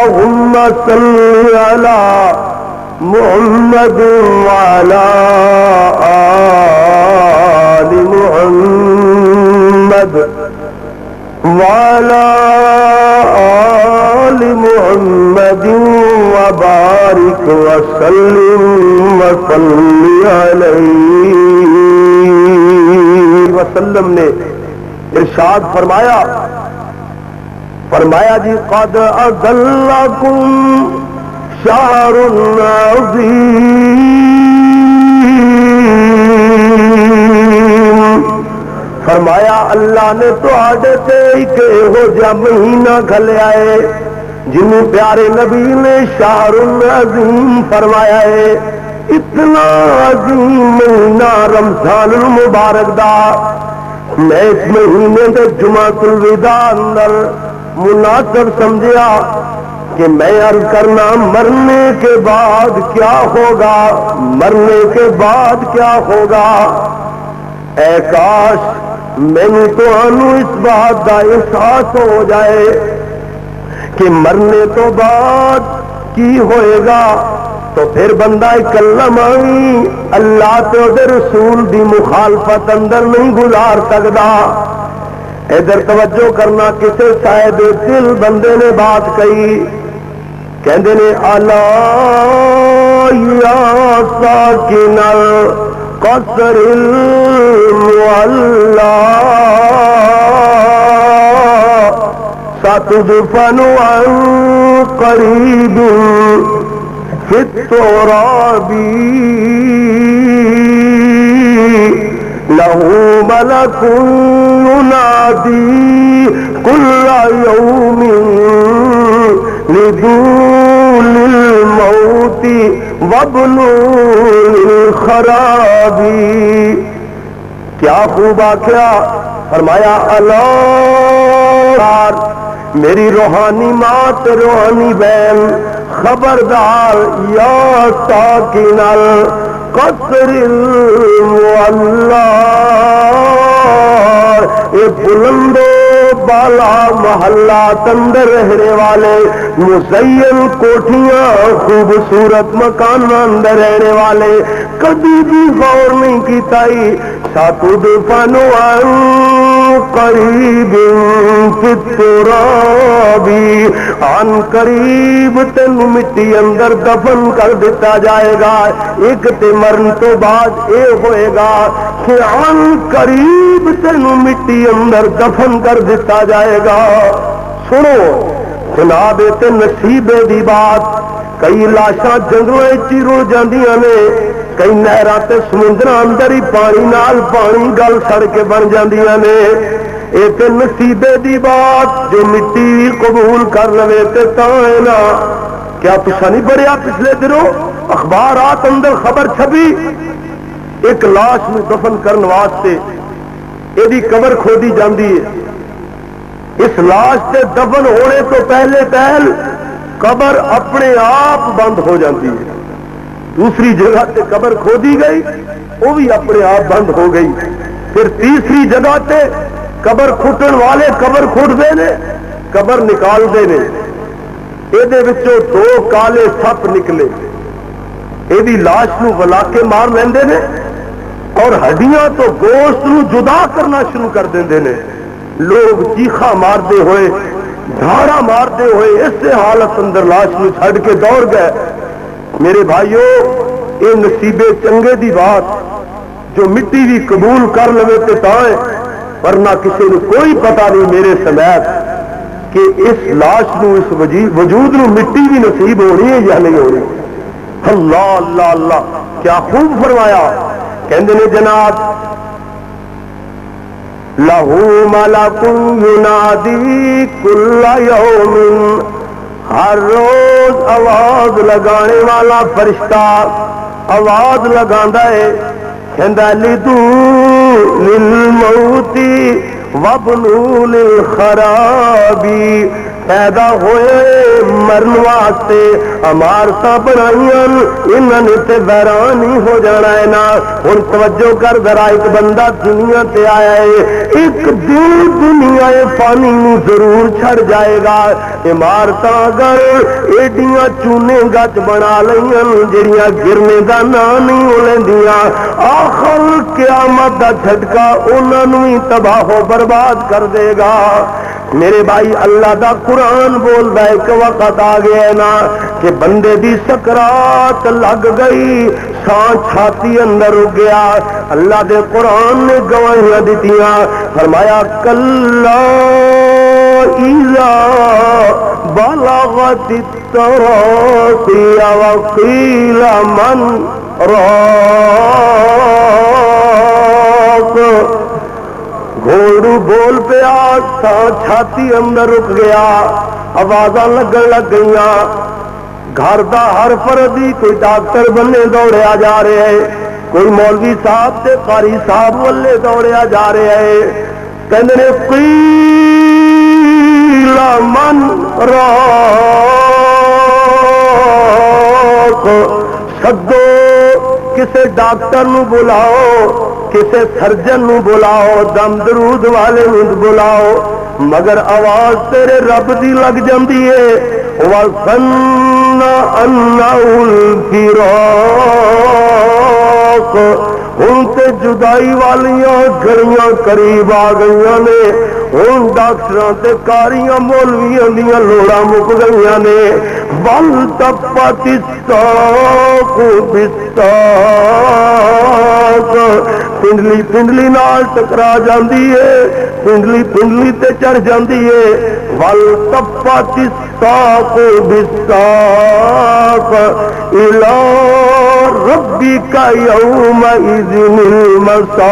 اللهم صل على محمد وعلى آل محمد وعلى آل محمد وبارك وسلم علیہ وسلم نے ارشاد فرمایا جی قد اضلکم شہر عظیم، فرمایا اللہ نے تواڈے تے ایک ہو جا مہینہ گھلیا ہے جنوں پیارے نبی نے شہر عظیم فرمایا ہے۔ اتنا عظیم مہینہ رمضان المبارک دا، میں اس مہینے کے جمعۃ الوداع اندر مناسب سمجھا کہ میں عرض کرنا مرنے کے بعد کیا ہوگا، مرنے کے بعد کیا ہوگا۔ اے کاش میں تو اس بات کا احساس ہو جائے کہ مرنے تو بعد کی ہوئے گا، تو پھر بندہ کلم آئی اللہ تو رسول دی مخالفت اندر نہیں گزار سکتا۔ ادھر توجہ کرنا، کسے صاحب دل بندے نے بات کہی، کہندے نے الا یا ساکن القصر المعلا ستدفن عن قریب فی التراب لہ ملک ینادی کل یوم لدول الموت وابنول الخراب۔ کیا خوب کیا فرمایا اللہ میری روحانی ماں تے روحانی بہن خبردار، یا ساکن القصر المعلا، اے بلند و بالا محلات اندر رہنے والے، مزین کوٹھیاں خوبصورت مکان اندر رہنے والے، کبھی بھی غور نہیں کیتا ہی ستدفن عن قریب فی التراب، عن قریب تین مٹی اندر دفن کر دیتا جائے گا۔ ایک تے مرن تو بعد اے ہوئے گا کہ عن قریب تین مٹی اندر دفن کر دیتا جائے گا۔ سنو جناب تے نصیبے دی بات، کئی لاشاں جنگلاں وچ رل جاندیاں نے، کئی نہراں تے سمندراں اندر ہی پانی نال پانی گل سڑ کے بن جاندیاں نے۔ اے تے نصیبے دی بات جو مٹی قبول کر لوے تے تاں ہے نا۔ کیا تساں نہیں پڑھیا پچھلے دنوں اخبارات اندر خبر چھپی، ایک لاش نو دفن کرن واسطے ایدی قبر کھودی جاندی ہے، اس لاش سے دفن ہونے تو پہلے قبر اپنے آپ بند ہو جاتی ہے، دوسری جگہ سے قبر کھودی گئی وہ بھی اپنے آپ بند ہو گئی، پھر تیسری جگہ سے قبر کھٹن والے قبر کھٹ دے نے، قبر نکال دے نے، یہ دو کالے سپ نکلے، یہ لاش نو ولا کے مار لیندے نے اور ہڈیاں تو گوشت نو جدا کرنا شروع کر دیندے نے۔ لوگ چیخا مارتے ہوئے دھاڑا مارتے ہوئے اس حالت اندر لاش نو چھڑ کے دوڑ گئے۔ میرے بھائیو یہ نصیبے چنگے دی بات جو مٹی بھی قبول کر لوے تے تائیں، ورنہ کسی نے کوئی پتہ نہیں میرے سمیت کہ اس لاش نو اس وجود نو مٹی بھی نصیب ہونی ہے یا نہیں ہونی۔ اللہ اللہ اللہ کیا خوب فرمایا، کہندے نے جناب لہو ملک ینادی کل یوم، ہر روز آواز لگانے والا فرشتہ آواز لگاندا ہے، کہندا لدول الموت وابنول الخراب، پیدا ہوئے مرن واسطے عمارتاں بنائیاں انہاں نے تے ویران ہی ہو جانا ہے نا۔ ہن توجہ کر ذرا، ایک بندہ دنیا تے آیا ہے، ایک دن دنیا فانی نو ضرور چھڑ جائے گا۔ عمارتاں اگر ایڈیاں چونے گچ بنا لئیاں جڑیاں گرنے دا نام نہیں ہو لیندیاں، آخر قیامت دا جھٹکا انہاں نوں ہی تباہ و برباد کر دے گا۔ میرے بھائی، اللہ دا قرآن بولدا ہے کہ وقت آ گیا ہے نا کہ بندے دی سکرات لگ گئی، سانس چھاتی اندر رک گیا۔ اللہ دے قرآن نے گواہیاں دتیاں، فرمایا کلا اذا بلغت التراقی وقیل من راق۔ گھوڑو بول پیا، چھاتی اندر رک گیا، آوازاں لگن لگ گئیاں۔ گھر دا ہر فردی، کوئی ڈاکٹر بننے دوڑیا جا رہے ہے، کوئی مولوی صاحب تے قاری صاحب والے دوڑیا جا رہے ہے، کہندے نے قیل من راق، سدو کسے ڈاکٹر نو بلاؤ، کسے سرجن نو بلاؤ، دم درود والے نو بلاؤ، مگر آواز تیرے رب دی لگ جاندی ہے۔ وَظَنَّ أَنَّهُ الْفِرَاقُ، ہن تے جدائی والیاں گھڑیاں قریب آ گئیاں نے، ہن ڈاکٹراں تے کاریاں مولویاں دیاں لوڑاں مک گئیاں نے۔ وَالْتَفَّتِ السَّاقُ بِالسَّاقِ، پنڈلی پنڈلی نال ٹکرا جاندی ہے، پنڈلی پنڈلی تے چڑھ جاندی ہے۔ وَالْتَفَّتِ السَّاقُ بِالسَّاقِ إِلَىٰ رَبِّكَ يَوْمَئِذٍ الْمَسَاقُ،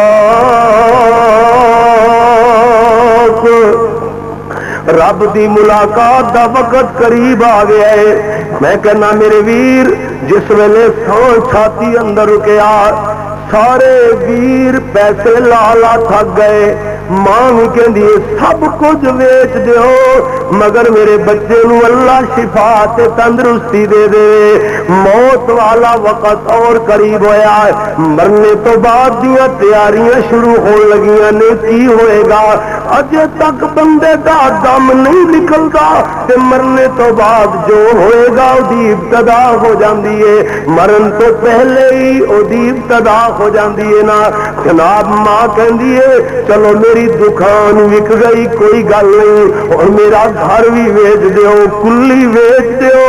رب دی ملاقات دا وقت قریب آ گیا ہے۔ میں کہنا میرے ویر، جس ویلے سان چھاتی اندر رکیا، سارے ویر پیسے لا لا تھک گئے، ماں بھی کہندی ہے سب کچھ ویچ دیو مگر میرے بچے نو اللہ شفا تے تندرستی دے دے۔ موت والا وقت اور قریب ہویا ہے، مرنے تو بعد دیاں تیاریاں شروع ہون لگیاں نے، کی ہوئے گا؟ اجے تک بندے دا دم نہیں نکلدا تے مرنے تو بعد جو ہوئے گا اودی ابتدا ہو جاندی ہے، مرن تو پہلے ہی اودی ابتدا ہو جاندی ہے نا۔ جناب ماں کہندی ہے چلو میری دکان وک گئی کوئی گل نہیں، اور میرا گھر بھی ویچ دیو، کلی ویچ دیو،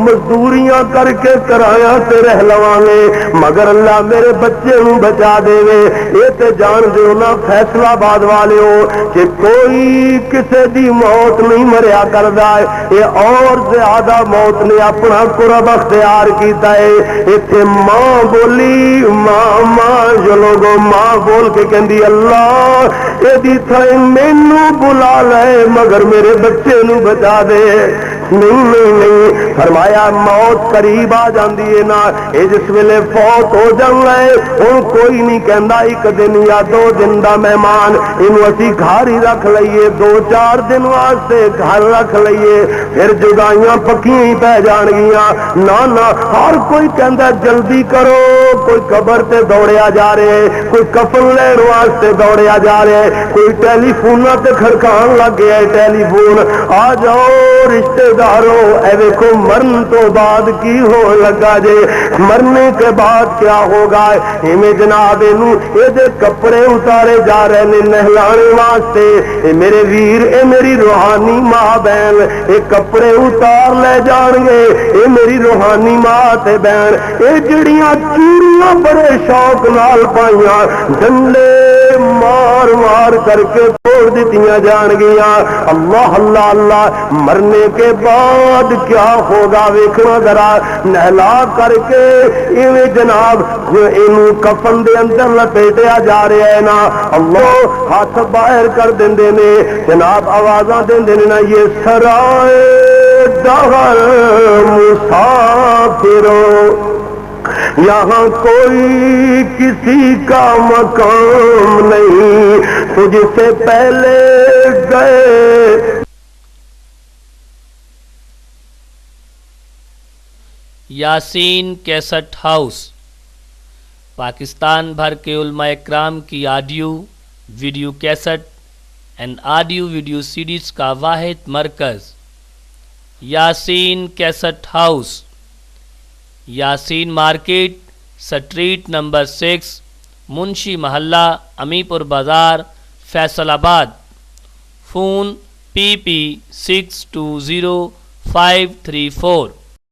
مزدوریاں کر کے کرایہ تے رہ لواں گے، مگر اللہ میرے بچے نو بچا دے وے۔ اے تے جان دیو نا فیصلہ آباد والے ہو کہ کوئی کسے دی موت نہیں مریا کردا ہے، اے اور زیادہ موت نے اپنا قرب اختیار کیتا ہے۔ ایتھے ماں بولی، ماں ماں جو لوگوں ماں بول کے کہندی اللہ ایدی تھائیں مینوں بلا لے مگر میرے بچے نو بچا دے۔ نہیں نہیں نہیں، فرمایا موت قریب آ جاندی ہے نا، اے جس ویلے فوت ہو جانا ہے ہن کوئی نہیں کہندا ایک دن یا 2 دن دا مہمان اینو اسی گھر ہی رکھ لئیے، 2-4 دن واسطے گھر رکھ لئیے، پھر جدائیاں پکیاں ہی پہ جان گیاں۔ نہ نہ، ہر کوئی کہندا جلدی کرو، کوئی قبر تے دوڑیا جا رہے، کوئی کفن لین واسطے دوڑیا جا رہے، کوئی ٹیلی فوناں تے کھڑکان لگ گیا ہے ٹیلی فون، آ جاؤ رشتے دارو، اے دیکھو مرن تو بعد کی ہو لگا جے، مرنے کے بعد کیا ہوگا؟ میں جناب اینو اے دے کپڑے اتارے جا رہے نے نہلانے واسطے، اے میرے ویر، اے میری روحانی ماں بہن، اے کپڑے اتار لے جان گے، اے میری روحانی ماں تے بہن، اے جڑیاں چوڑیاں بڑے شوق نال پائیاں ڈنڈے مار مار کر کے توڑ دیتیاں جان گیاں۔ اللہ اللہ اللہ، مرنے کے بعد کیا ہوگا ویکھنا ذرا، نہلا کر کے ایویں جناب اینو کفن دے اندر لپیٹیا جا رہا ہے نا، اللہ ہاتھ باہر کر دیندے نے جناب، آوازاں دیندے نے نا، یہ سرائے دہر مسافروں، یہاں کوئی کسی کا مقام نہیں، تجھ سے پہلے گئے یاسین کیسٹ ہاؤس پاکستان بھر کے علماء اکرام کی audio video cassette and audio video CDs کا واحد مرکز Yasin cassette house, Yasin market, street number 6، Munshi Mohalla, Aminpur Bazaar, Faisalabad. Phone PP 620534۔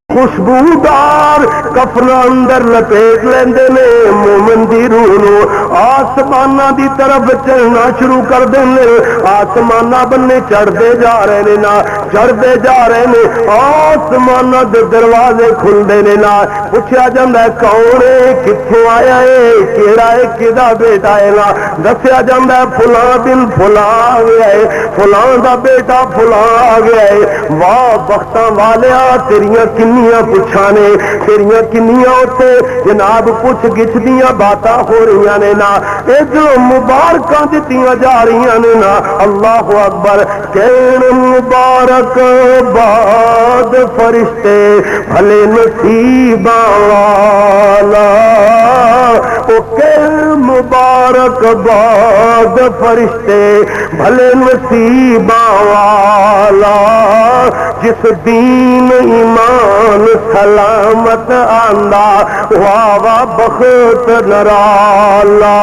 خوشبودار کفنا اندر لپیٹ لیندے نے مومن دی روح نو، آسماناں دی طرف چلنا شروع کر دیندے، آسماناں بننے چڑھدے جا رہے نے نا، چڑھدے جا رہے نے، آسماناں دے دروازے کھلدے نے نا، پوچھا جاندا ہے کون ہے، کتھوں آیا ہے، کیڑا ہے، کدا بیٹا ہے نا، دسیا جاندا ہے فلاں بن فلاں آ گیا ہے، فلاں دا بیٹا فلاں آ گیا ہے۔ واہ بختاں والیا، تیریاں کنیاں پچھانے، تیریاں کنیاں اتنے جناب پوچھ گچھ دیاں باتاں ہو رہی نے نا، ادھر مبارکاں دتیاں جا رہی نے نا۔ اللہ اکبر، کہن مبارک باد فرشتے بھلے نصیباں والا، او کہن مبارک باد فرشتے بھلے نصیباں والا، جس دین ایمان سلامت آندا، واہ واہ بخت نرالا۔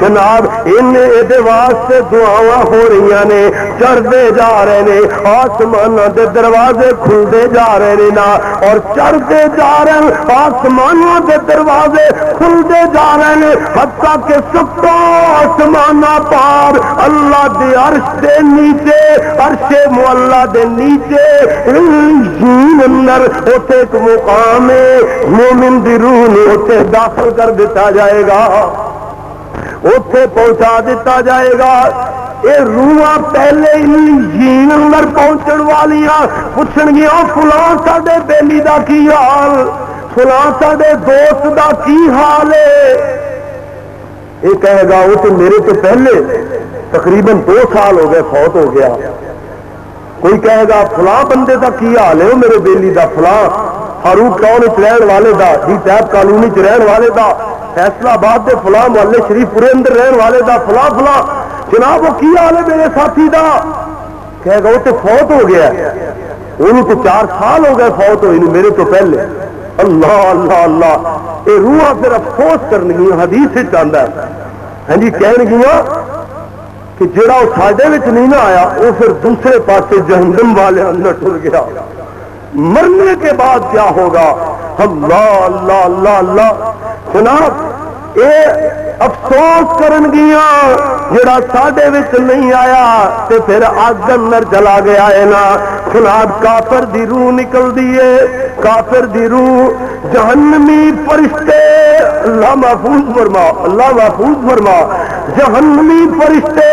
جناب ان دے واسطے دعاواں ہو رہی نے، چڑھتے جا رہے نے، آسماناں دے دروازے کھلتے جا رہے نے نا، اور چڑھتے جا رہے ہیں، آسماناں دے دروازے کھلتے جا رہے ہیں، حتیٰ کہ سکتا آسماناں پار اللہ دے عرش دے نیچے، عرش معلا دے نیچے اندر اوتے ایک مقام ہے، مومن دی روح نے اوتے داخل کر دیتا جائے گا، اوتے پہنچا دیتا جائے گا۔ یہ روحاں پہلے انجین اندر پہنچن والیاں پوچھن گیا فلاں ساڈے بیلی دا کی حال، فلاں ساڈے دوست دا کی حال ہے، یہ کہے گا وہ تو میرے تو پہلے تقریباً 2 سال ہو گئے فوت ہو گیا۔ کوئی کہے گا فلاں بندے دا کی حال ہے، وہ میرے بیلی دا فلاں فاروق ٹاؤن چ رہن والے دا، ڈی ٹیپ کالونی چ رہن والے دا، فیصلہ آباد دے فلاں محلے شریف پورے اندر رہن والے دا فلاں فلاں، جناب وہ کی حال ہے میرے ساتھی دا؟ کہے گا وہ تو فوت ہو گیا، انہوں تو 4 سال ہو گئے فوت ہوئی میرے تو پہلے۔ اللہ اللہ اللہ، یہ روحاں پھر افسوس کرنی حدیث سے چاہتا ہے، ہاں جی کہن گیا کہ جڑا وہ ساڈے وچ نہیں نہ آیا وہ پھر دوسرے پاسے جہنم والے اندر ٹر گیا، مرنے کے بعد کیا ہوگا؟ اللہ اللہ اللہ اللہ۔ جناب اے افسوس کرن گیا جڑا ساڈے وچ نہیں آیا تے پھر اگ اندر چلا گیا ہے نا۔ جناب کافر دی روح نکل دیے، کافر دی روح، جہنمی فرشتے، اللہ محفوظ فرما، اللہ محفوظ فرما، جہنمی فرشتے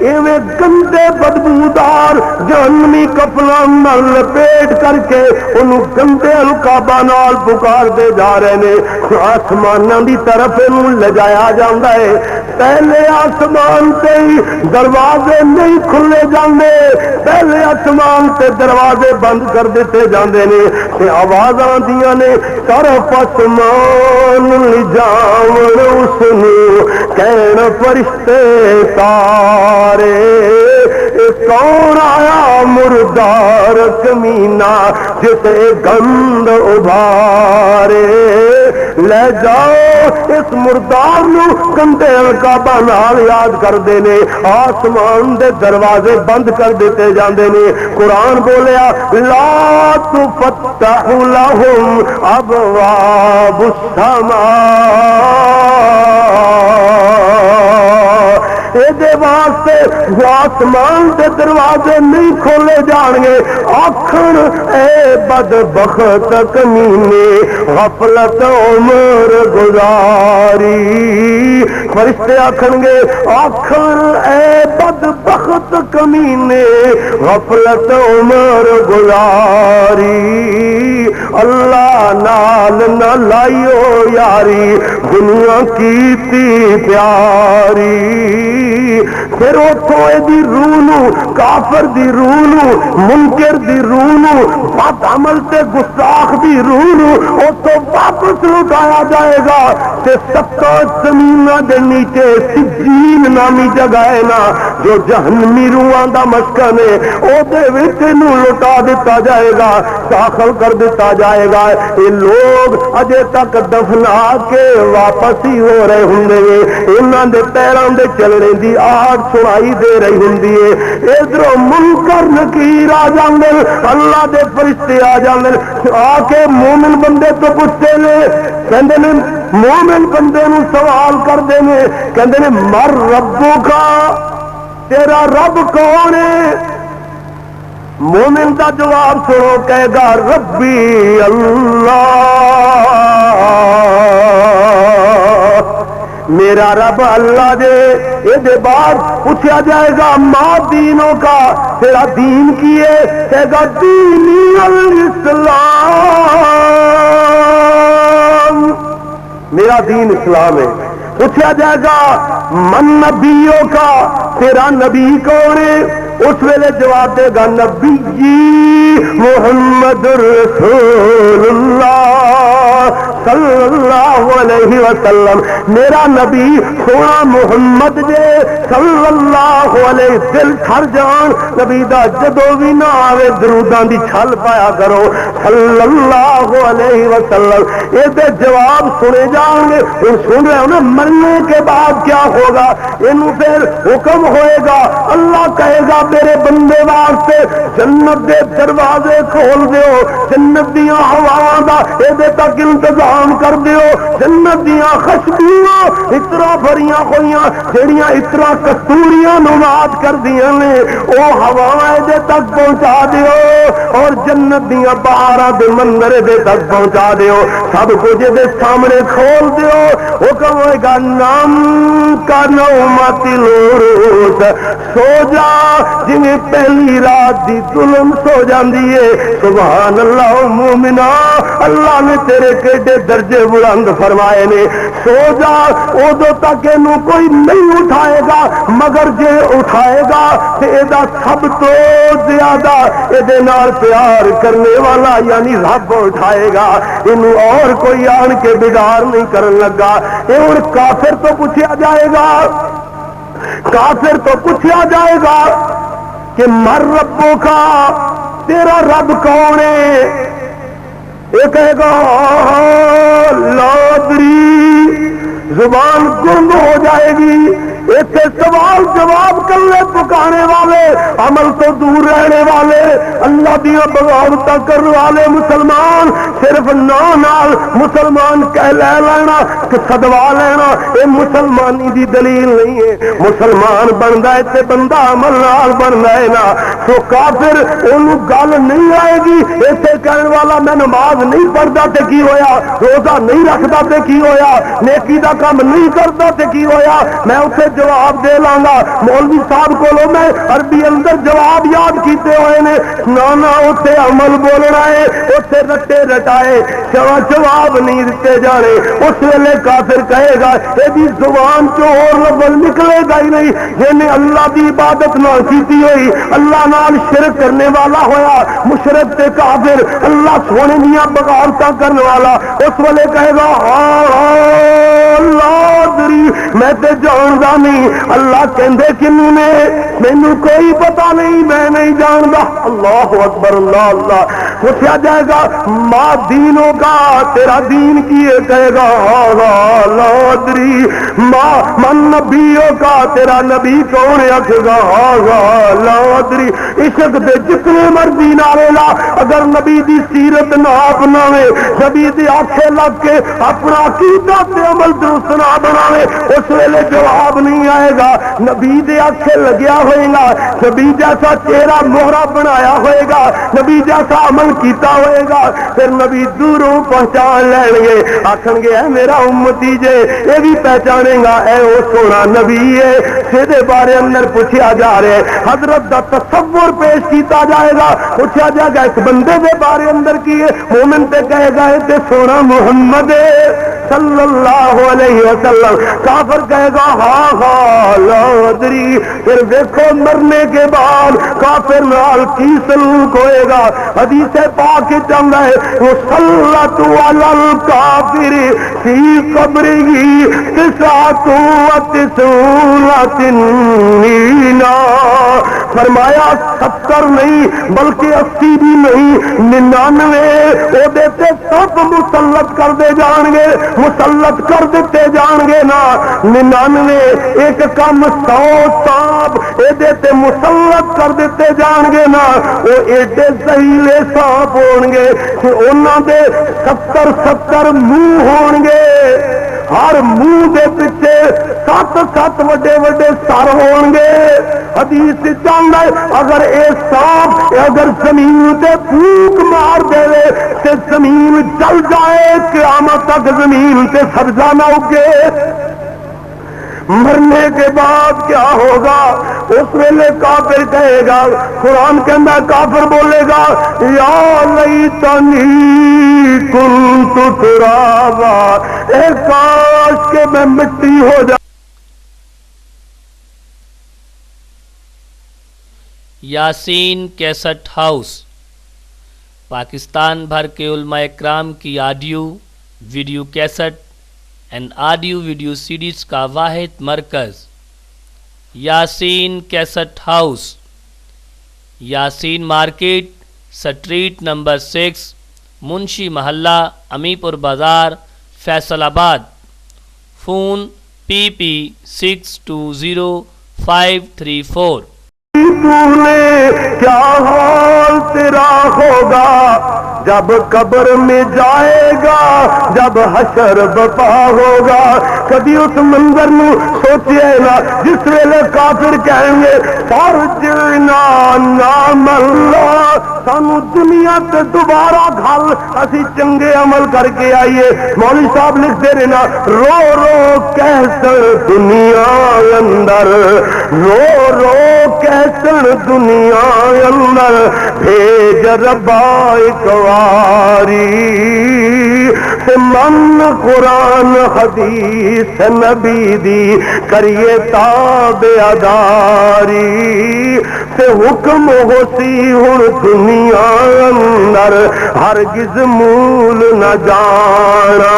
ایویں گندے بدبودار جہنمی کپڑا نال لپیٹ کر کے انہوں گندے القاباں نال پکار دے جا رہے نے، آسماناں دی طرف انہوں لجایا جاندا ہے۔ پہلے آسمان تے ہی دروازے نہیں کھلے جاندے، پہلے آسمان تے دروازے بند کر دیتے جاندے نے، تے آواز آندیاں نے طرف آسمان لے جاون اس نوں کہن فرشتے سارے، کون آیا مردار کمینہ جسے گند ابھارے، لے جاؤ اس مردار نو گندے القاباں نال یاد کر دے نے، آسمان دے دروازے بند کر دیتے جاندے نے۔ قرآن بولیا لا تفتح لهم ابواب السماء، دے واسطے وہ آسمان دے دروازے نہیں کھولے جان گے، آکھن اے بدبخت کمینے غفلت عمر گزاری، فرشتے آکھن گے آکھن اے بدبخت کمینے غفلت عمر گزاری، اللہ نال نہ لائیو یاری دنیا کیتی پیاری۔ پھر اتوں دی روح نو، کافر دی روح نو، منکر دی روح نو بد عمل تے گستاخ دی روح اس تو واپس لٹایا جائے گا تے 7 زمیناں دے نیچے سجین نامی جگہ ہے نا جو جہنمی روحاں دا مسکن ہے او دے وچ نو لٹا دیتا جائے گا، داخل کر دیتا جائے گا۔ یہ لوگ اجے تک دفنا کے واپس ہی ہو رہے ہوں گے، انہاں دے پیراں دے چلنے دی آہٹ سنائی دے رہی ہوندی ہے، ادھروں منکر نکیر آ جاندے، اللہ دے فرشتے آ جاندے آ کے مومن بندے تو پوچھتے نے، کہندے نے مومن بندے نو سوال کردے نے، کہندے نے مر ربو کا، تیرا رب کون ہے؟ مومن کا جواب سنو، کہے گا ربی اللہ، میرا رب اللہ دے۔ یہ بعد پوچھا جائے گا ماں دینوں کا، تیرا دین کی ہے؟ کہے گا دینی الاسلام، میرا دین اسلام ہے۔ پوچھا جائے گا من نبیوں کا، تیرا نبی کون ہے؟ اس ویلے جواب دے گا نبی جی محمد رسول اللہ صلی اللہ علیہ وسلم، میرا نبی سونا محمد جے صلی اللہ علیہ، دل ٹھر جان نبی دا جدو بھی نہ آوے دروداں دی چھل پایا کرو صلی اللہ علیہ وسلم۔ یہ دے جواب سنے جان گے، ان سن رہے ہو نا، مرنے کے بعد کیا ہوگا؟ انہوں پھر حکم ہوئے گا، اللہ کہے گا میرے بندے واسطے جنت دے دروازے کھول دیو، جنت دیاں ہواواں دا اے تک انتظام کر دیو، جنت دیاں خوشبوئاں اترا بھریاں ہوئیاں جڑیاں اترا کستوریاں نماد کر دیاں نے او ہواواں اے تک پہنچا دیو، اور جنت دیاں بہاراں دے منظر دے تک پہنچا دیو، سب کچھ دے سامنے کھول دیو۔ حکم ہوئے گا نام کا نومت لوروس، سو جا جنہیں پہلی رات دی ظلم سو جاندی ہے۔ سبحان اللہ مومنا، اللہ نے تیرے کیڑے درجے بلند فرمائے نے، سو جا ادو تک اینو کوئی نہیں اٹھائے گا، مگر جے اٹھائے گا تے ایدا سب تو زیادہ ایدے نال پیار کرنے والا یعنی رب اٹھائے گا، اینو اور کوئی آن کے بگاڑ نہیں کرن لگا۔ اے اور کافر تو پوچھا جائے گا، کافر تو پوچھا جائے گا کہ مر ربوں کا، تیرا رب کون ہے؟ یہ کہے گا لا ادری، زبان گنگ ہو جائے گی۔ ایسے سوال جواب کرنے پکانے والے، عمل تو دور رہنے والے، اللہ دیا بغاوت کرنے والے مسلمان صرف نال مسلمان کہہ لے لینا کہ صدوا لینا، یہ مسلمانی دی دلیل نہیں ہے۔ مسلمان بنتا ہے تے بندہ عمل نال بنتا ہے نا، تو کافر انہوں گل نہیں آئے گی۔ ایسے کہنے والا میں نماز نہیں پڑھتا تے کی ہویا، روزہ نہیں رکھتا تے کی ہویا، نیکی دا کام نہیں کرتا تے کی ہویا، میں اسے جواب دے لاں گا۔ مولوی صاحب کو میں عربی اندر جواب یاد کیتے ہوئے نے، نانا اتنے عمل بولنا ہے، اتنے رٹے رٹائے جواب نہیں دیتے جانے۔ اس ویلے کافر کہے گا یہ زبان چو اور لفظ نکلے گا ہی نہیں، جنہیں اللہ دی عبادت نہ کیتی ہوئی، اللہ نال شرک کرنے والا ہویا، مشرک تے کافر، اللہ سونے دیاں بغاوتاں کرنے والا، اس ویلے کہے گا اللہ میں تے جاندا نہیں۔ اللہ کہندے کنوں نے؟ مینوں کوئی پتہ نہیں، میں نہیں جاندا۔ اللہ اکبر، اللہ اللہ۔ پوچھا جائے گا ماں دینوں کا، تیرا دین کی ہے؟ کہے گا لا ادری۔ ماں من نبیوں کا، تیرا نبی کون ہے؟ کہے گا لا ادری۔ عشق دے جتنے مرضی نعرے لا، اگر نبی دی سیرت نہ اپناوے، نبی دی آنکھیں لگ کے اپنا عقیدہ تے عمل درست نہ بناوے، اس ویلے جواب نہیں آئے گا۔ نبی دے آنکھیں لگیا ہوئے گا، نبی جیسا چہرہ مہرا بنایا ہوئے گا، نبی جیسا عمل کیتا ہوئے گا، پھر نبی دوروں پہچان لین گے، آکھن گے اے میرا امتی جے، یہ بھی پہچانے گا اے وہ سونا نبی ہے۔ سیدھے بارے اندر پوچھا جا رہا ہے، حضرت دا تصور پیش کیتا جائے گا، پوچھا جائے گا اس بندے دے بارے اندر کی ہے؟ مومن تے کہے گا تے سونا محمد ہے، صلی اللہ علیہ وسلم. کافر کہے گا ہاں ہاں لا ادری. پھر دیکھو مرنے کے بعد کافر نال کی سلوک ہوئے گا. حدیث پاک چاہتا ہے مسلط علی الکافر فی قبرہ تسعۃ و تسعون تنینا. فرمایا 70 نہیں بلکہ 80 بھی نہیں 99 وہ دیتے سب مسلط کر دے جان گے. مسلط کر دیتے جان گے نا 99 ایک کم 100 سانپ یہ دیتے مسلط کر دیتے جان گے نا. وہ ایڈے زہریلے سانپ ہون گے کہ انہاں دے 70 منہ ہون گے. ہر منہ دے پیچھے 7 وڈے وڈے سر ہون گے. حدیث چاہتا ہے اگر اے سانپ اگر زمین تے پھونک مار دے تے زمین جل جائے قیامت تک زمین تے سبزہ نہ اگے. مرنے کے بعد کیا ہوگا؟ اس ویلے کافر کہے گا. قرآن کے اندر کافر بولے گا یا لیتنی کنت ترابا. اے کاش کہ میں مٹی ہو جا. یاسین کیسٹ ہاؤس پاکستان بھر کے علماء اکرام کی audio video cassette and audio video CDs کا واحد مرکز Yasin cassette house, Yasin market, street number 6، Munshi Mohalla, Aminpur Bazaar, Faisalabad. Phone PP 620534. کیا حال تیرا ہوگا جب قبر میں جائے گا، جب حشر بپا ہوگا. کبھی اس منظر نو سوچئے نا جس ویلے کافر کہیں گے فرجنا نام اللہ، سانو دنیا تے دوبارہ گھل اسی چنگے عمل کر کے آئیے. مولوی صاحب لکھتے رہنا رو رو کہسن دنیا اندر، رو رو کہسن دنیا اندر، بھیج ربا ایک واری سے من قرآن حدیث نبی دی کریے تابعداری سے حکم ہوسی ہن دنیا اندر ہرگز مول نہ جانا.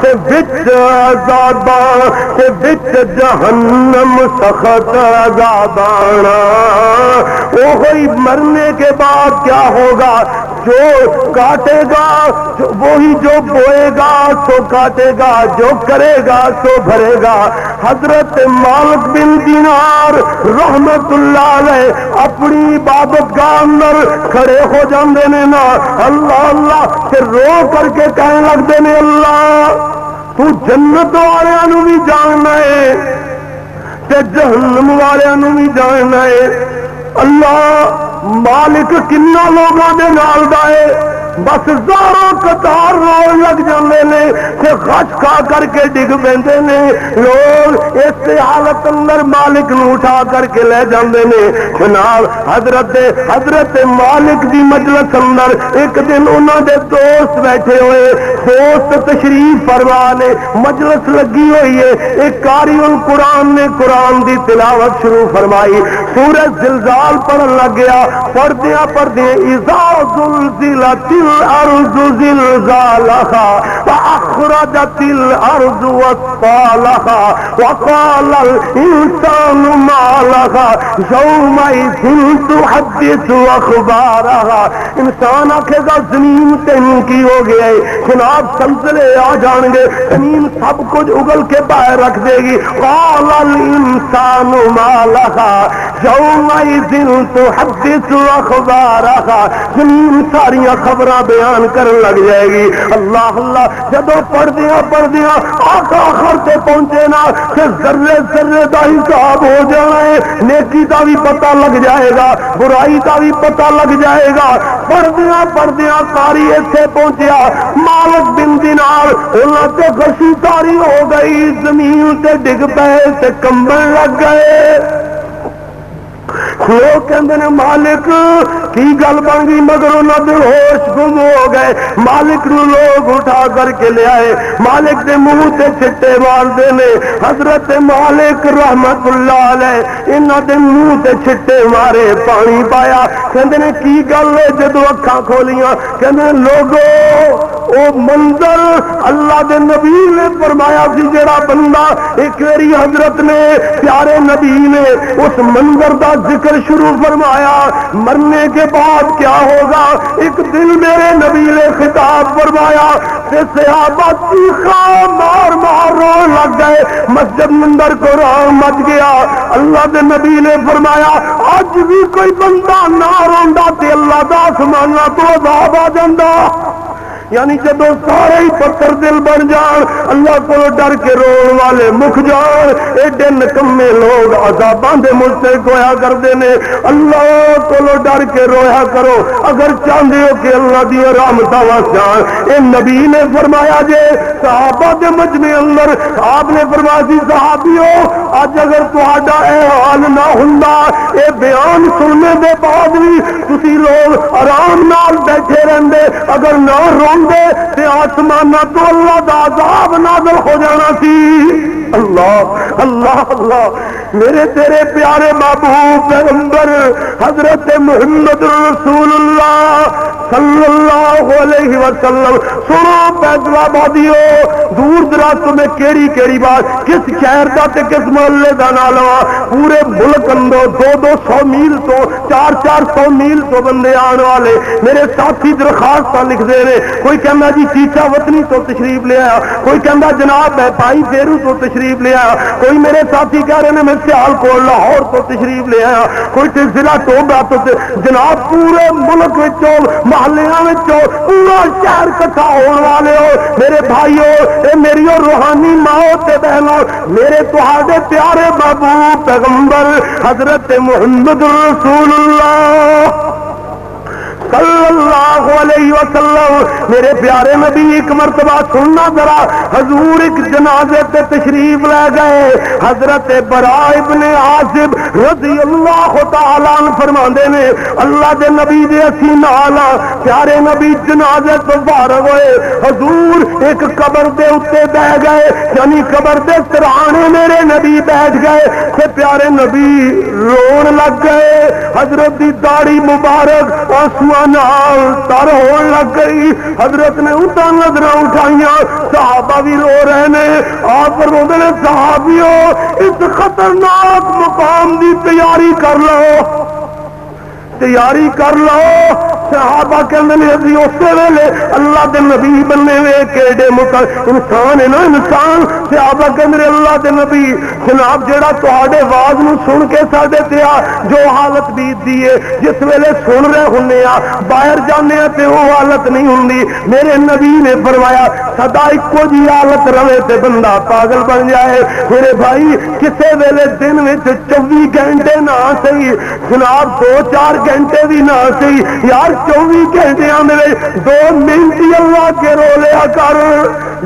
سے بچ عذاباں سے بچ جہنم سخت عذابانا. وہی مرنے کے بعد کیا ہوگا؟ جو کاٹے گا وہی جو بوئے گا سو کاٹے گا، جو کرے گا سو بھرے گا. حضرت مالک بن دینار رحمت اللہ علیہ اپنی عبادت گاہ اندر کھڑے ہو جاندے نے نا اللہ اللہ سے رو کر کے کہنے لگتے نے اللہ تو جنت والوں نو بھی جاننا ہے تے جہنم والوں بھی جاننا ہے. اللہ مالک کنا لوگوں دے نال دا ہے بس زاروں قطار رو لگ جاندے نے تے غش کھا کر کے ڈگ پیندے نے. لوگ اس حالت اندر مالک نو اٹھا کر کے لے جاندے نے. جناب حضرت مالک دی مجلس اندر ایک دن انہاں دے دوست بیٹھے ہوئے، دوست تشریف فرما نے، مجلس لگی ہوئی ہے. ایک قاری القرآن نے قرآن دی تلاوت شروع فرمائی، سورۃ زلزال پڑھن لگ گیا. پڑھدیاں اذا زلزلت الارض زلزالها واخرجت الارض اثقالها وقال الانسان ما لها يومئذ تحدث اخبارها. انسان آکھے گا زمین تین کی ہو گیا ہے جناب، زلزلے آ جان گے، زمین سب کچھ اگل کے باہر رکھ دے گی. قال الانسان ما لها يومئذ تحدث اخبارها. زمین ساری خبراں بیان کرن لگ جائے گی. اللہ اللہ جدو پڑھدیاں آخر آخر تے پہنچے نا کہ ذرے ذرے دا حساب ہو جانا ہے. نیکی دا بھی پتہ لگ جائے گا، برائی دا بھی پتہ لگ جائے گا. پڑھدیاں قاری ایتھے پہنچیا، مالک بن دینار انہاں تے غشی تاری ہو گئی، زمین تے ڈگ پئے تے کمبن لگ گئے. لوگ کہندے نے مالک کی گل بن گئی، مگر انہوں دے ہوش گم ہو گئے۔ مالک نو لوگ اٹھا کر کے لے آئے، مالک دے منہ تے چھٹے مارتے نے۔ حضرت مالک رحمت اللہ علیہ انہاں دے منہ تے چھٹے مارے، پانی پایا۔ کہندے نے کی گل ہے؟ جدو اکھاں کھولیاں کہندے نے لوگو او منظر اللہ دے نبی نے فرمایا سی، جڑا بندہ ایک واری حضرت نے پیارے نبی نے اس منظر دا ذکر شروع فرمایا، مرنے کے بعد کیا ہوگا؟ ایک دن میرے نبی نے خطاب فرمایا کہ صحابہ چیخاں مار مار رونے لگ گئے، مسجد منبر کو رونا مچ گیا۔ اللہ دے نبی نے فرمایا اج بھی کوئی بندہ نہ روندا تے اللہ دا آسماناں تو عذاب آ جاندا۔ یعنی جدو سارے ہی پتھر دل بن جان، اللہ کو ڈر کے رون والے مک جان، ایڈے نکمے لوگ عذاباں دے مستحق ہویا کرتے نے۔ اللہ کو ڈر کے رویا کرو اگر چاہتے ہو کہ اللہ دی رحمتاں وس جان۔ اے نبی نے فرمایا جے صحابہ دے مجمع اندر آپ نے فرمایا سی صحابیو اج اگر تہاڈا اے حال نہ ہوندا، اے بیان سننے دے بعد بھی تسی لوگ آرام نال بیٹھے رہندے، اگر نہ تے آسمانہ تو اللہ دا عذاب نازل ہو جانا سی۔ اللہ اللہ اللہ، میرے تیرے پیارے محبوب پیغمبر حضرت محمد رسول اللہ صلی اللہ علیہ وسلم، سنو فیصلہ آبادیو، دور دراز تمہیں کیڑی کیڑی بات کس شہر دا تے کس محلے دا نہ لوا، پورے ملک اندر 200 میل تو 400 میل تو بندے آن والے میرے ساتھی درخواست لکھ دے رہے۔ کوئی کہنا جی چیچا وطنی تو تشریف لے آیا، کوئی کہنا جناب بھائی فیرو تو تشریف لے آیا، کوئی میرے ساتھی کہہ رہے ہیں میں سیال کو لاہور تو تشریف لے آیا، کوئی ضلع ٹوبا تو جناب پورے ملک وچوں محلیاں وچوں پورا شہر کٹھا ہونے والے ہو میرے بھائیو، اے میری روحانی ماں تے بہنوں، میرے تہاڈے پیارے محبوب پیغمبر حضرت محمد رسول اللہ صلی اللہ علیہ وسلم، میرے پیارے نبی ایک مرتبہ سننا ذرا، حضور ایک جنازے پہ تشریف لے گئے۔ حضرت براء ابن عازب رضی اللہ تعالیٰ عنہ فرماندے نے اللہ دے نبی دے اسی نال پیارے نبی جنازے تو فارغ ہوئے، حضور ایک قبر دے اتے بیٹھ گئے، یعنی قبر دے سرانے میرے نبی بیٹھ گئے تے پیارے نبی رون لگ گئے۔ حضرت دی داڑھی مبارک آنسواں نال تر ہون لگ گئی۔ حضرت نے اٹھا نظر اٹھائیاں، صحابہ بھی رو رہے نے، آپ فرماتے نے صحابیو اس خطرناک مقام دی تیاری کر لو، تیاری کر لو۔ صحابہ کہندے نے اسی اسی ویلے اللہ دے نبی بننے وے کیڑے انسان ہے نا انسان۔ صحابہ کہندے نے اللہ دے نبی جناب جیڑا تہاڈے آواز نو سن کے ساڈے تے جو حالت بیت دی ہے، جس ویلے سن رہے ہونے باہر جانے تے وہ حالت نہیں ہوندی۔ میرے نبی نے فرمایا سدا ایکو جی حالت رہے تے بندہ پاگل بن جائے۔ میرے بھائی کسے ویلے دن وچ 24 گھنٹے نہ صحیح جناب 2-4 گھنٹے بھی نہ صحیح یار 24 گھنٹے میں 2 منٹ ہی اللہ کے رو لیا کر۔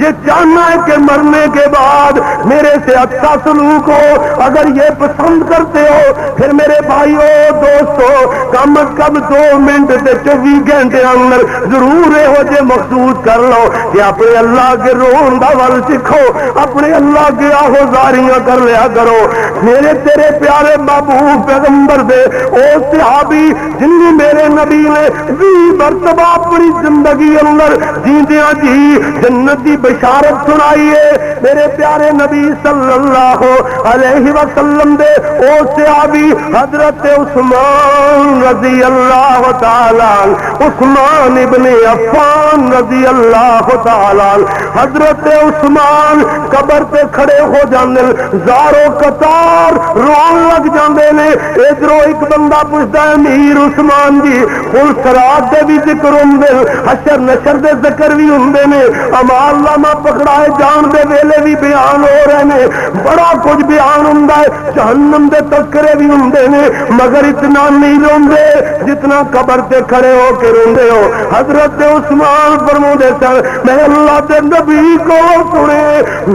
یہ چاہنا ہے کہ مرنے کے بعد میرے سے اچھا سلوک ہو، اگر یہ پسند کرتے ہو پھر میرے بھائیو دوستو کم از کم 2 منٹ سے 24 گھنٹے اندر ضرور ہو جے مخصوص کر لو کہ اپنے اللہ کے رون دا ول سیکھو، اپنے اللہ کے آہوزاریاں کر لیا کرو۔ میرے تیرے پیارے محبوب پیغمبر دے او صحابی جنہی میرے نبی نے 20 مرتبہ اپنی زندگی اندر جیندیاں جی جنت کی بشارت سنائی ہے۔ میرے پیارے نبی صلی اللہ علیہ وسلم دے او صحابی حضرت عثمان رضی اللہ تعالی، عثمان ابن عفان رضی اللہ تعالی، حضرت عثمان قبر تے کھڑے ہو جاندے زارو قطار رون لگ جاندے نے۔ ادھروں ایک بندہ پوچھتا ہے امیر عثمان جی خلص سکرات دے بھی ذکر ہوندے، حشر نشر دے ذکر بھی ہوندے نے، امال نامہ پکڑائے جان دے ویلے بھی بیان ہو رہے نے، بڑا کچھ بیان ہوندا ہے، جہنم دے تذکرے بھی ہوندے نے، مگر اتنا نہیں روندے جتنا قبر تے کھڑے ہو کے روندے ہو۔ حضرت عثمان فرماتے سن میں اللہ کے نبی کو سنے،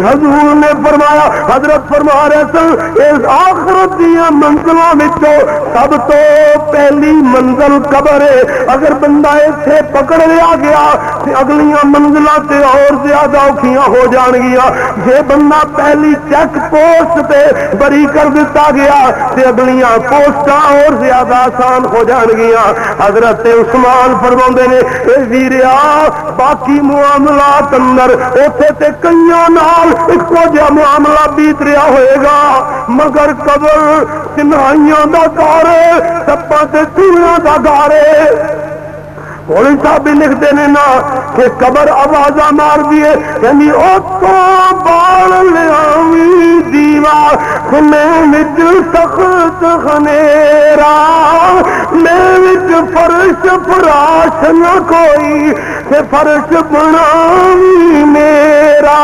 حضور نے فرمایا، حضرت فرما رہے سن اس آخرت دیا منزلوں وچوں سب تو پہلی منزل قبر ہے، اگر بندہ اسے پکڑ لیا گیا اگلیاں منزلوں سے اور زیادہ اوکھیاں ہو جان گیا، جے بندہ پہلی چیک پوسٹ تے بری کر دیتا گیا تے اگلیاں پوسٹاں اور زیادہ آسان ہو جان گیا۔ حضرت عثمان فرماندے نے اے ویریا باقی معاملات اندر اوتھے تے کئیاں نال اکو جہا معاملہ بیت رہا ہوئے گا، مگر قبر چنائیاں دا گھر سپاں تے چوڑیاں دا گھر مولوی صاحب بھی لکھتے ہیں نا کہ قبر آوازاں مار دیے یعنی اتو بال لیاوی دیوار میں سخت خنیرا میں فرش فراش نہ کوئی کہ فرش بناوی میرا۔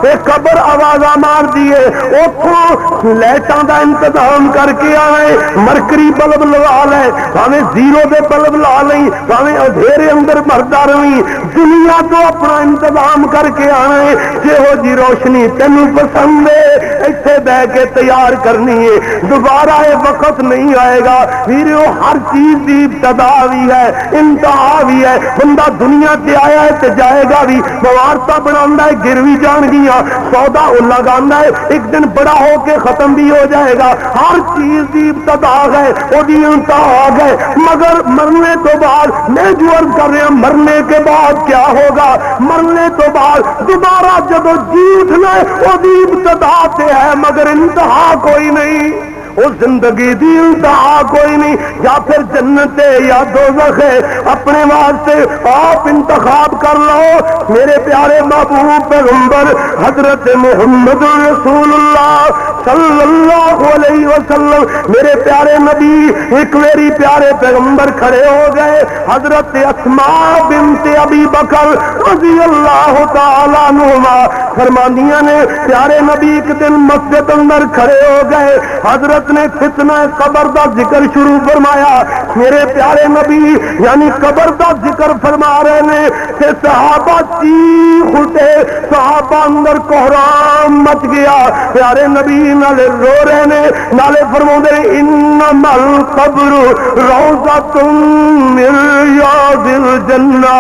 ایک قبر آوازاں مار دیے اتوں لائٹاں دا انتظام کر کے آئے، مرکری بلب لگا لے بھاویں زیرو دے بلب لا لیں، بھاویں اندھیرے اندر مردا رہی، دنیا تو اپنا انتظام کر کے آئے، جہو جی روشنی تینوں پسند ہے ایتھے بہ کے تیار کرنی ہے، دوبارہ یہ وقت نہیں آئے گا۔ ویرو ہر چیز کی ابتدا بھی ہے انتہا بھی ہے، بندہ دنیا سے آیا ہے تے جائے گا بھی، موارتا بنا ہے گر بھی جان گیا، سودا وہ لگانا ہے ایک دن بڑا ہو کے ختم بھی ہو جائے گا، ہر چیز کی ابتدا ہے وہ انتہا ہے، مگر مرنے تو بعد میں جو عرض کر رہا ہوں مرنے کے بعد کیا ہوگا، مرنے تو بعد دوبارہ جب جی اٹھنا ہے وہ ابتدا سے ہے مگر انتہا کوئی نہیں، اس زندگی دی انتہا کوئی نہیں، یا پھر جنت ہے یا دوزخ ہے، اپنے واسطے آپ انتخاب کر لو۔ میرے پیارے محبوب پیغمبر حضرت محمد رسول اللہ صلی اللہ علیہ وسلم میرے پیارے نبی ایک میری پیارے پیغمبر کھڑے ہو گئے، حضرت اسماء بنت ابی بکر رضی اللہ تعالیٰ عنہما فرمانیاں نے پیارے نبی ایک دن مسجد اندر کھڑے ہو گئے، حضرت نے فتنہ قبر دا ذکر شروع فرمایا، میرے پیارے نبی یعنی قبر دا ذکر فرما رہے نے کہ صحابہ چیخ اٹھے، صحابہ اندر کوہرام مچ گیا، پیارے نبی نالے رو رہے نے نالے فرما دے انما القبر روضۃ من ریاض الجنہ،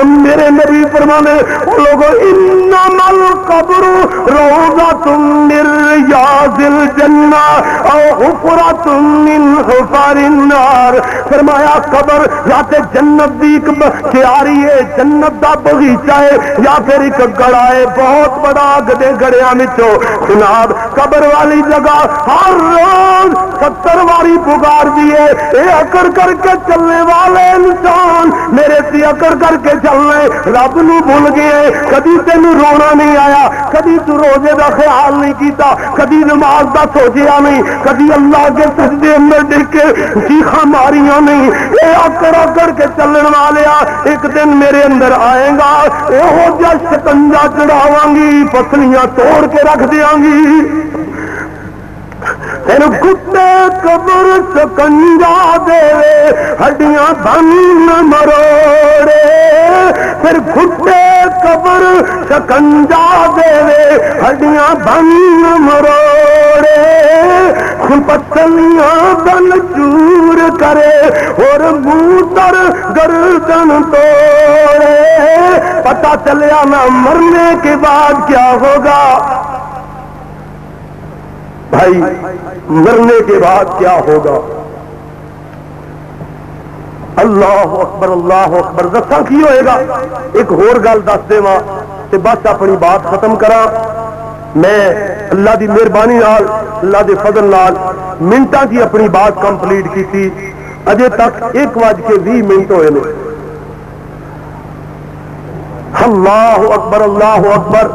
میرے نبی فرما دے لوگوں انما القبر روضۃ من ریاض الجنہ او حفرۃ من حفر النار، فرمایا قبر یا تے جنت دی ایک کیاری ہے، جنت دا باغیچہ ہے، یا پھر ایک گڑا ہے بہت بڑا گدے گڑیاں وچوں، جناب قبر والی جگہ ہر روز 70 واری پکار دیے، اے اکڑ کر کے چلنے والے انسان میرے سے اکڑ کر کے چلنے رب نو بھول گئے، کدی تینوں رونا نہیں آیا، کدی تو روزے دا خیال نہیں کیتا، کدی نماز دا سوچیا نہیں، کدی اللہ کے سجدے اندر دیکھ کے چیخاں ماریاں نہیں، اے اکڑ اکڑ کے چلن والیا ایک دن میرے اندر آئے گا، یہو جا شکنجا چڑھاواں گی پسلیاں توڑ کے رکھ دیاں گی، پھر کتے قبر شکنجا دے ہڈیاں بن مروڑے، پھر کتے قبر شکنجا دے ہڈیاں بن مروڑے، پسلیاں بن چور کرے اور منہ در گردن توڑے، پتہ چلیا نہ مرنے کے بعد کیا ہوگا، بھائی مرنے کے بعد کیا ہوگا، اللہ اکبر اللہ اکبر، دساں کی ہوئے گا، ایک اور گل دس دے ماں تے بس اپنی بات ختم کرا، میں اللہ دی مہربانی نال اللہ دے فضل نال منٹاں کی اپنی بات کمپلیٹ کی تھی، اجے تک 1:20 ہوئے نے، اللہ اکبر اللہ اکبر،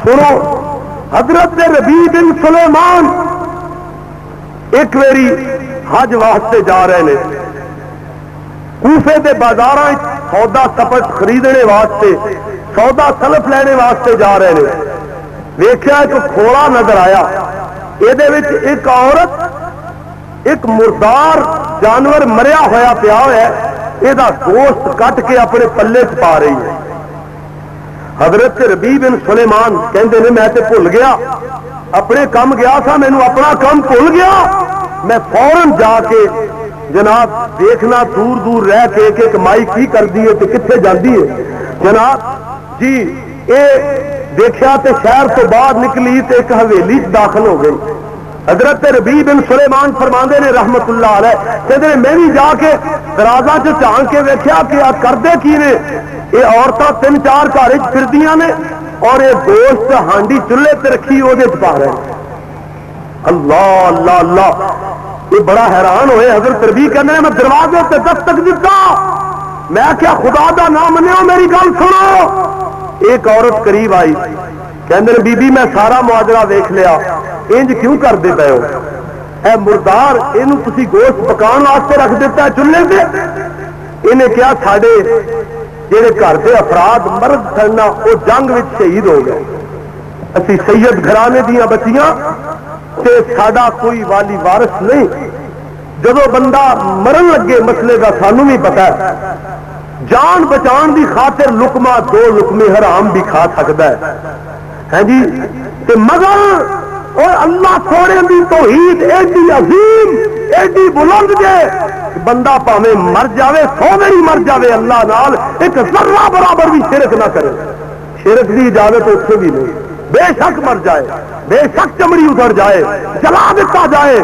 سنو حضرت ربیع بن سلیمان ایک میری حج واسطے جا رہے ہیں، کوفے دے بازاراں سودا سپٹ خریدنے واسطے، سودا سلف لینے واسطے جا رہے ہیں، ویکھیا ایک کھوڑا نظر آیا، یہ ایک عورت ایک مردار جانور مریا ہوا پیا ہوا ہے، یہ گوشت کٹ کے اپنے پلے چ پا رہی ہے۔ حضرت ربیع بن سلیمان کہندے نے میں تے بھول گیا، اپنے کام گیا تھا، مینوں اپنا کام بھول گیا، میں فوراً جا کے جناب دیکھنا دور دور رہ کے کہ کمائی کی کرتی ہے تو کتنے جاتی ہے جناب جی۔ یہ دیکھا تے شہر تو بعد نکلی تے ایک حویلی داخل ہو گئی۔ حضرت ربیع بن سلیمان فرماندے نے رحمت اللہ علیہ، کہتے ہیں میں بھی جا کے درازاں چ جھان کے ویکھیا کہ آ کردے کی نے، یہ عورتاں 3-4 گھر پھردیاں نے اور یہ گوشت ہانڈی چولہے تے رکھی وہ پا رہے ہیں۔ اللہ اللہ اللہ، یہ بڑا حیران ہوئے۔ حضرت ربیع کہنے میں دروازے تے دستک دیتا، میں کیا خدا دا نام منو، میری گل سنو۔ ایک عورت قریب آئی، کہندے بی بی میں سارا مواجرہ دیکھ لیا، انج کیوں کرتے پے ہو؟ اے مردار اینو تسی گوشت پکان واسطے رکھ دیتا ہے چولہے پہ؟ انہیں کیا ساڈے جہے گھر کے افراد مرد سننا وہ جنگ میں شہید ہو گئے، اسی سید گھرانے دیا بچیاں تے ساڈا کوئی والی وارث نہیں، جدو بندہ مرن لگے مسئلے کا سانوں بھی پتا ہے، جان بچان دی خاطر لقمہ 2 لقمے حرام بھی کھا سکتا ہے جی، تے مگر اور اللہ سونے دی توحید ایڈی عظیم ایڈی بلند جے بندہ پاویں مر جاوے 100 باری مر جاوے اللہ نال ایک ذرہ برابر بھی شرک نہ کرے، شرک دی اجازت اتنے بھی نہیں، بے شک مر جائے، بے شک چمڑی اتر جائے، جلا دیتا جائے،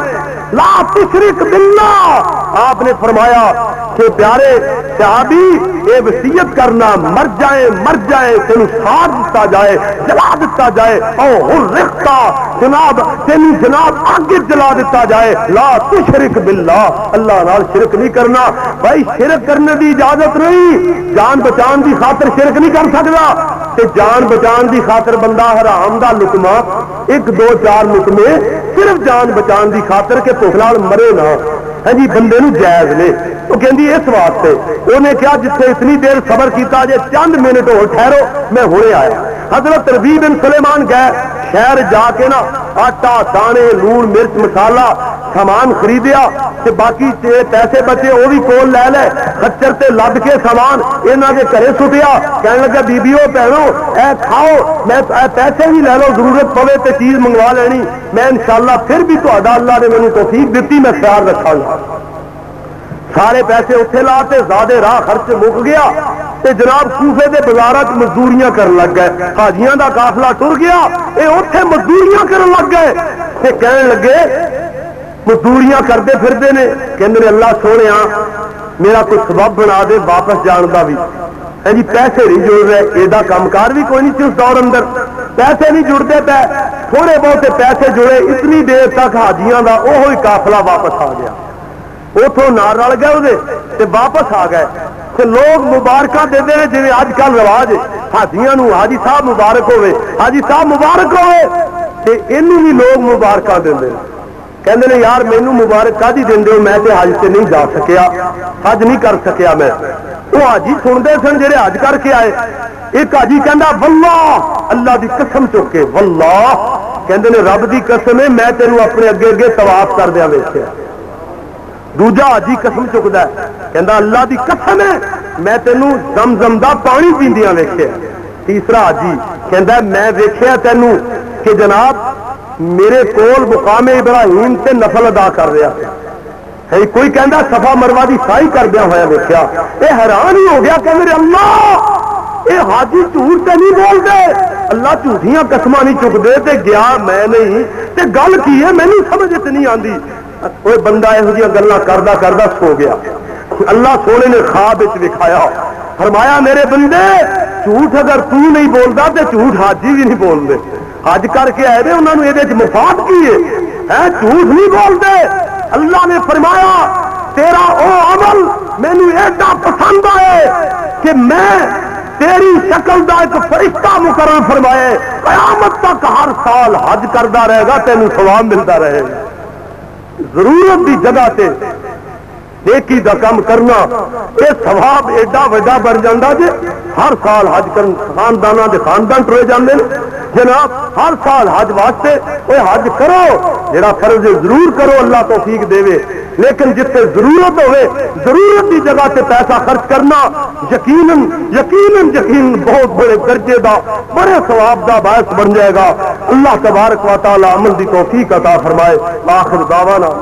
لا تشرک باللہ۔ آپ نے فرمایا کہ پیارے صحابی یہ وصیت کرنا، مر جائے تینوں ساتھ دیتا جائے، جلا دیتا جائے، او رختا جناب تینوں جناب آگے جلا دیتا جائے، لا تشرک باللہ، اللہ نال شرک نہیں کرنا۔ بھائی شرک کرنے دی اجازت نہیں، جان بچان دی خاطر شرک نہیں کر سکتا، تے جان بچان دی خاطر بندہ حرام دا لقمہ 1-2-4 لقمے صرف جان بچان دی خاطر کہ بھوک نال مرے نہ ہے جی بندے نو جائز نے۔ وہ کہندی اس واسطے انہیں کیا جتنے اتنی دیر صبر کیتا جے چند منٹ ہو ٹھہرو میں ہونے آیا۔ حضرت ربیع بن سلیمان گئے شہر جا کے نا آٹا دانے لون مرچ مسالہ سامان خریدیا تے باقی پیسے بچے وہ بھی کول لے لے، خچر تے لد کے سامان انہاں دے گھرے سٹیا، کہنے لگا بیبیو بہنو اے کھاؤ، میں پیسے بھی لے لو، ضرورت پوے تے چیز منگوا لینی، میں انشاءاللہ پھر بھی تہاڈا اللہ نے مینوں توفیق دتی میں خیال رکھاں گا۔ سارے پیسے اتنے لا تے زیادہ راہ خرچ مک گیا تے جناب کوفے دے بازاراں وچ مزدوریاں کرن لگ گئے، حاجیاں دا قافلہ ٹر گیا، اے اوتھے مزدوریاں کرن لگ گئے تے کہن لگے مزدوریاں کرتے پھرتے نے، کہندے نے اللہ سونے میرا کوئی سبب بنا دے واپس جان دا بھی ہے جی، پیسے نہیں جڑ رہے، یہ کام کار بھی کوئی نہیں سی اس دور اندر، پیسے نہیں جڑتے پے، تھوڑے بہتے پیسے جڑے، اتنی دیر تک حاجیاں دا وہی قافلہ واپس آ گیا، اتوں نار رل گئے وہ واپس آ گئے تے لوگ مبارکاں دے دے جی اج کل رواج حاجیاں نو حاجی صاحب مبارک ہوئے، حاجی صاحب مبارک ہوئے، تے اینوں بھی لوگ مبارکاں دے دے، کہندے نے یار مینوں مبارک کدی دیندے ہو، میں تے حج تے نہیں جا سکیا، حج نہیں کر سکیا میں۔ وہ حاجی سنتے سن جڑے حج کر کے آئے، ایک حاجی کہندا واللہ اللہ دی قسم چک کے، واللہ کہندے نے رب دی قسم ہے میں تینوں اپنے اگے اگے طواف کردیا ویکھیا۔ دوجا حاجی قسم چکدا ہے کہندا اللہ دی قسم ہے میں تینوں زمزم دا پانی پیندیاں ویکھیا۔ تیسرا حاجی کہندا میں ویکھیا تینوں کہ جناب میرے کول مقام ابراہیم تے نفل ادا کر رہا ہے، کوئی کہندا صفا مروا دی سائی کردیا ہوا ویکھیا۔ اے حیران ہی ہو گیا کہ میرے اللہ اے حاجی جھوٹ تے نہیں بول دے، اللہ جھوٹیاں قسماں نہیں چکدے تے گیا میں نہیں تے گل کی ہے مینوں سمجھ تے نہیں آندی۔ کوئی بندہ یہو جہاں گلاں کردا کردا سو گیا، اللہ سونے نے خواب وچ دکھایا، فرمایا میرے بندے جھوٹ اگر تو نہیں بولدا تے جھوٹ حاجی بھی نہیں بول دے، حج کر کے آئے انہوں نے یہ مفاد کی ہے جھوٹ نہیں بولتے۔ اللہ نے فرمایا تیرا او عمل مینوں ایڈا پسند آئے کہ میں تیری شکل دا ایک فرشتہ مقرر فرمائے، قیامت تک ہر سال حج کردا رہے گا، تینوں ثواب ملتا رہے گا۔ ضرورت دی جگہ تے نیکی دا کام کرنا یہ ثواب ایڈا وڈا بن جاتا جی ہر سال حج کرن خانداناں دے خاندان ٹرے جاندے نے جناب ہر سال حج واسطے وہ حج کرو جڑا فرض ضرور کرو اللہ توفیق دے لیکن جتنے ضرورت ہوئے ضرورت کی جگہ سے پیسہ خرچ کرنا یقیناً یقیناً یقین بہت بڑے درجے دا بڑے ثواب دا باعث بن جائے گا اللہ تبارک و تعالی عمل دی توفیق عطا فرمائے آخر دعوانا